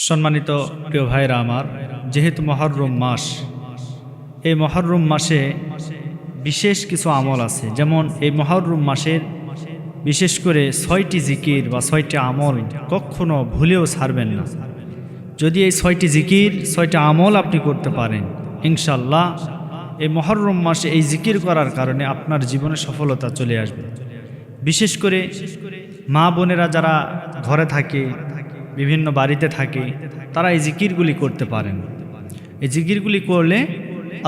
সম্মানিত প্রিয় ভাইরা আমার, যেহেতু মহররম মাস, এই মহররম মাসে বিশেষ কিছু আমল আছে। যেমন এই মহররম মাসের বিশেষ করে 6টি জিকির বা 6টি আমল কখনো ভুলেও ছাড়বেন না। যদি এই 6টি জিকির 6টি আমল আপনি করতে পারেন, ইনশাল্লাহ এই মহররম মাসে এই জিকির করার কারণে আপনার জীবনে সফলতা চলে আসবে। বিশেষ করে মা বোনেরা যারা ঘরে থাকে, বিভিন্ন বাড়িতে থাকে, তারা এই জিকিরগুলি করতে পারেন। এই জিকিরগুলি করলে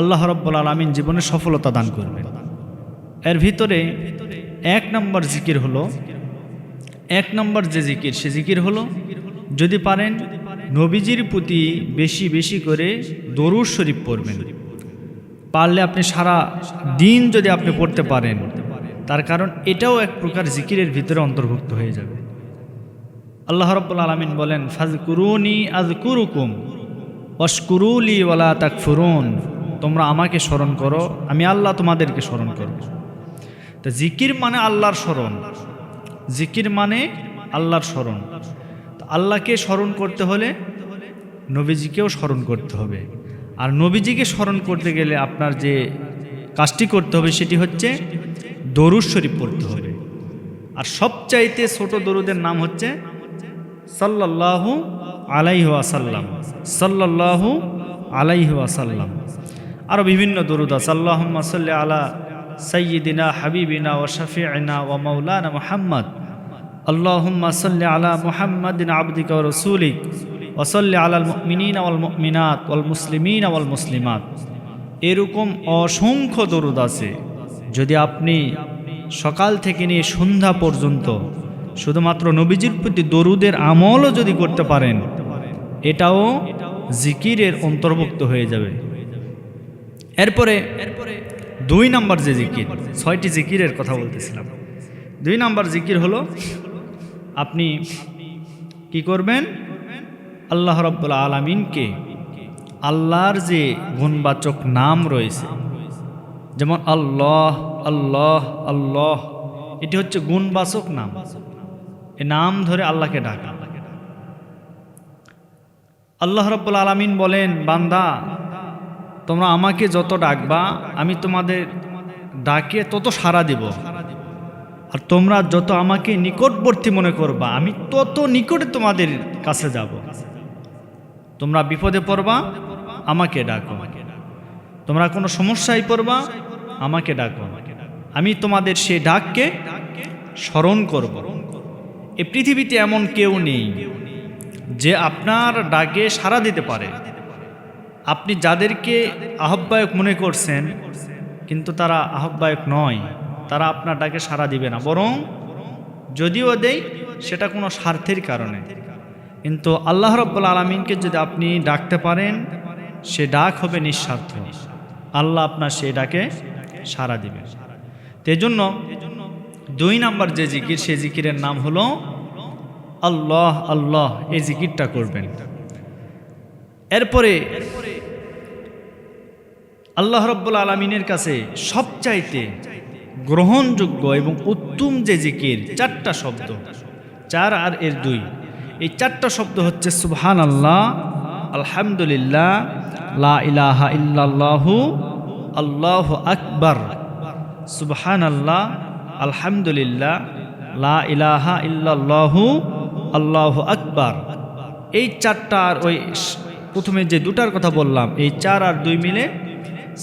আল্লাহ রাব্বুল আলামিন জীবনে সফলতা দান করবেন। এর ভিতরে 1 নম্বর জিকির হলো, 1 নম্বর যে জিকির, সে জিকির হলো যদি পারেন নবীজির প্রতি বেশি বেশি করে দরুদ শরীফ পড়বেন। পারলে আপনি সারা দিন যদি আপনি পড়তে পারেন, তার কারণ এটাও এক প্রকার জিকিরের ভিতরে অন্তর্ভুক্ত হয়ে যাবে। আল্লাহ রাব্বুল আলামিন বলেন, ফাযকুরুনি আযকুরুকুম ওয়াশকুরুলি ওয়ালা তাকফুরুন। তোমরা আমাকে স্মরণ করো, আমি আল্লাহ তোমাদেরকে স্মরণ করব। তো জিকির মানে আল্লাহর স্মরণ, জিকির মানে আল্লাহর স্মরণ। তো আল্লাহকে স্মরণ করতে হলে নবীজিকেও স্মরণ করতে হবে। আর নবীজিকে স্মরণ করতে গেলে আপনার যে কাজটি করতে হবে সেটি হচ্ছে দরুদ শরীফ পড়তে হবে। আর সবচাইতে ছোট দরুদের নাম হচ্ছে সাল্লাল্লাহু আলাইহি ওয়াসাল্লাম, সাল্লাল্লাহু আলাইহি ওয়াসাল্লাম। আরও বিভিন্ন দরুদ আছে, আল্লাহুম্মা সাল্লি আলা সাইয়্যিদিনা হাবিবিনা ওয়া শাফিঈনা ওয়া মাওলানা মুহাম্মদ, আল্লাহুম্মা সাল্লি আলা মুহাম্মাদিন আবদিকা ওয়া রাসূলিক ওয়া সাল্লি আলাল মুমিনিনা ওয়াল মুমিনাত ওয়াল মুসলিমিনা ওয়াল মুসলিমাত। এরকম অসংখ্য দরুদ আছে। যদি আপনি সকাল থেকে নিয়ে সন্ধ্যা পর্যন্ত শুধুমাত্র নবীজির প্রতি দরুদের আমলও যদি করতে পারেন, এটাও জিকিরের অন্তর্ভুক্ত হয়ে যাবে। এরপরে 2 নম্বর যে জিকির, 6টি জিকিরের কথা বলতেছিলাম। 2 নম্বর জিকির হলো আপনি কি করবেন, আল্লাহ রাব্বুল আলামিনকে, আল্লাহর যে গুণবাচক নাম রয়েছে, যেমন আল্লাহ আল্লাহ আল্লাহ, এটি হচ্ছে গুণবাচক নাম। এই নাম ধরে আল্লাহকে ডাকা। আল্লাহ রাব্বুল আলামিন বলেন, বান্দা তোমরা আমাকে যত ডাকবা আমি তোমাদের ডাকে তত সাড়া দিব, আর তোমরা যত আমাকে নিকটবর্তী মনে করবা আমি তত নিকটে তোমাদের কাছে যাব। তোমরা বিপদে পড়বা আমাকে ডাকো, তোমরা কোনো সমস্যায় পড়বা আমাকে ডাকো, আমি তোমাদের সেই ডাককে স্মরণ করব। এই পৃথিবীতে এমন কেউ নেই যে আপনার ডাকে সাড়া দিতে পারে। আপনি যাদেরকে আহ্বায়ক মনে করছেন, কিন্তু তারা আহ্বায়ক নয়, তারা আপনার ডাকে সাড়া দিবে না। বরং যদিও দেয় সেটা কোনো স্বার্থের কারণে। কিন্তু আল্লাহ রাব্বুল আলামিনকে যদি আপনি ডাকতে পারেন, সে ডাক হবে নিঃস্বার্থ। আল্লাহ আপনার সেই ডাকে সাড়া দিবে। এজন্য 2 নম্বর যে জিকির, সেই জিকিরের নাম হলো আল্লাহ আল্লাহ। এই জিকিরটা করবেন। এরপরে আল্লাহ রাব্বুল আলামিনের কাছে সবচাইতে গ্রহণযোগ্য এবং উত্তম যে জিকির, 4টা শব্দ, 4 আর এর 2, এই 4টা শব্দ হচ্ছে সুবহানাল্লাহ, আলহামদুলিল্লাহ, লা ইলাহা ইল্লাল্লাহু, আল্লাহু আকবার। সুবহানাল্লাহ, আলহামদুলিল্লাহ, লা ইলাহা ইল্লাল্লাহু, আল্লাহু আকবার। এই 4টা আর ওই প্রথমে যে 2টার কথা বললাম, এই 4 আর 2 মিলে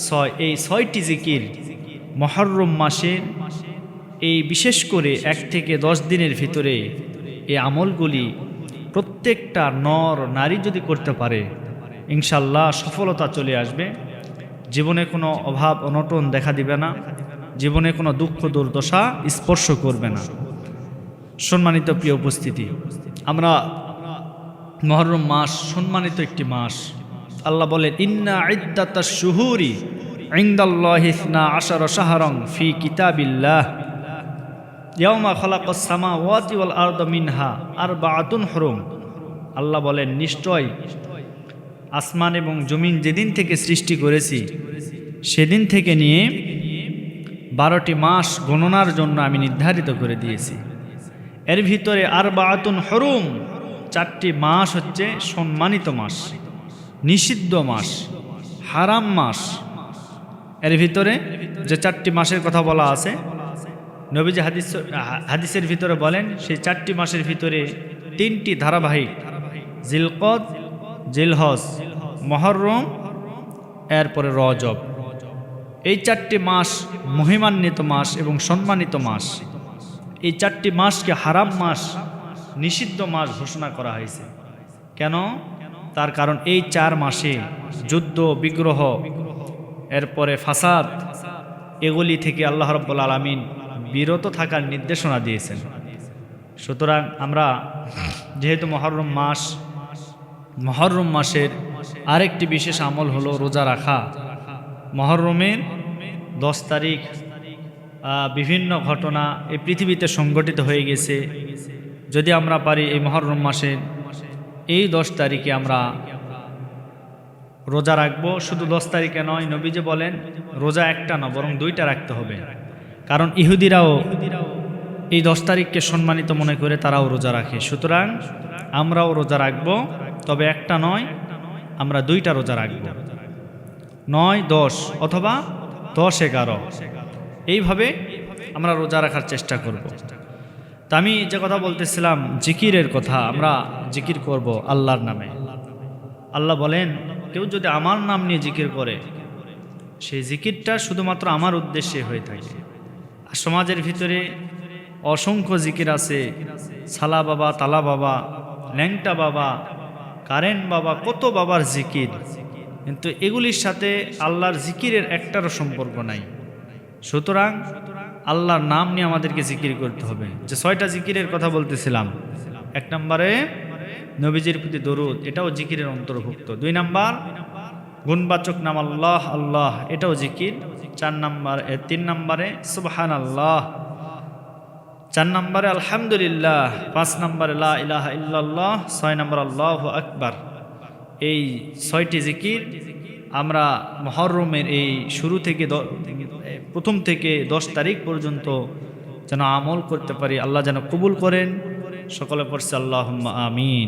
6। এই 6টি জিকির মহররম মাসে, এই বিশেষ করে 1 থেকে 10 দিনের ভিতরে এই আমলগুলি প্রত্যেকটা নর নারী যদি করতে পারে, ইনশাল্লাহ সফলতা চলে আসবে। জীবনে কোনো অভাব অনটন দেখা দিবে না, জীবনে কোনো দুঃখ দুর্দশা স্পর্শ করবে না। সম্মানিত প্রিয় উপস্থিতি, আমরা মহররম মাস সম্মানিত একটি মাস। আল্লাহ বলেন, ইন্না ইদ্দাতাশ শুহুরি ইনদাল্লাহি 12 শাহরান ফি কিতাবিল্লাহ ইয়াওমা খালাকাস সামাওয়াতি ওয়াল আরদা মিনহা আরবাআতুন হুরুম। আল্লাহ বলেন, নিশ্চয় আসমান এবং জমিন যেদিন থেকে সৃষ্টি করেছি সেদিন থেকে নিয়ে 12টি মাস গণনার জন্য আমি নির্ধারিত করে দিয়েছি। এর ভিতরে আরবাআতুন হুরুম, 4টি মাস হচ্ছে সম্মানিত মাস, নিষিদ্ধ মাস, হারাম মাস। এর ভিতরে যে 4টি মাসের কথা বলা আছে, নবীজি হাদিসের ভিতরে বলেন সেই 4টি মাসের ভিতরে 3টি ধারাবাহিক, জিলকদ, জিলহজ, মুহররম, এরপরে রজব। এই 4টি মাস মহিমান্বিত মাস এবং সম্মানিত মাস। এই 4টি মাসকে হারাম মাস, নিষিদ্ধ মাস ঘোষণা করা হয়েছে। কেন? তার কারণ এই 4 মাসে যুদ্ধ, বিগ্রহ, এরপরে ফাসাদ, এগুলি থেকে আল্লাহ রাব্বুল আলামিন বিরত থাকার নির্দেশনা দিয়েছেন। সুতরাং আমরা যেহেতু মুহররম মাসের আরেকটি বিশেষ আমল হলো রোজা রাখা। মুহররমের 10 তারিখ বিভিন্ন ঘটনা এই পৃথিবীতে সংঘটিত হয়ে গেছে। যদি আমরা পারি এই মুহররম মাসের এই 10 তারিখে আমরা রোজা রাখবো। শুধু 10 তারিখে নয়, নবীজি বলেন রোজা একটা না বরং 2টা রাখতে হবে। কারণ ইহুদিরাও এই 10 তারিখকে সম্মানিত মনে করে তারাও রোজা রাখে। সুতরাং আমরাও রোজা রাখবো, তবে একটা নয়, আমরা 2টা রোজা রাখবো, 9, 10 অথবা 10, 11 এইভাবে আমরা রোজা রাখার চেষ্টা করব। তা আমি যে কথা বলতেছিলাম জিকিরের কথা, আমরা জিকির করব আল্লাহর নামে। আল্লাহ বলেন কেউ যদি আমার নাম নিয়ে জিকির করে, সেই জিকিরটা শুধুমাত্র আমার উদ্দেশ্যে হয়ে থাকে। আর সমাজের ভিতরে অসংখ্য জিকির আছে, সালা বাবা, তালা বাবা, ল্যাংটা বাবা, কারেন্ট বাবা, কত বাবার জিকির, কিন্তু এগুলির সাথে আল্লাহর জিকিরের একটারও সম্পর্ক নাই। সুতরাং আল্লাহর নাম নিয়ে আমাদেরকে জিকির করতে হবে। যে 6টা জিকিরের কথা বলতেছিলাম, 1 নম্বরে নবীজির প্রতি দরুদ, এটাও জিকিরের অন্তর্ভুক্ত। 2 নম্বর গুণবাচক নাম আল্লাহ, আল্লাহ, এটাও জিকির। 3 নম্বরে সুবহানাল্লাহ, 4 নম্বরে আলহামদুলিল্লাহ, 5 নম্বরে লা ইলাহা ইল্লাল্লাহ, 6 নম্বর আল্লাহু আকবার। এই 6টি জিকির আমরা মুহররমের এই শুরু থেকে প্রথম থেকে 10 তারিখ পর্যন্ত যেন আমল করতে পারি। আল্লাহ যেন কবুল করেন। সকলে পড়ছে আল্লাহুম্মা আমিন।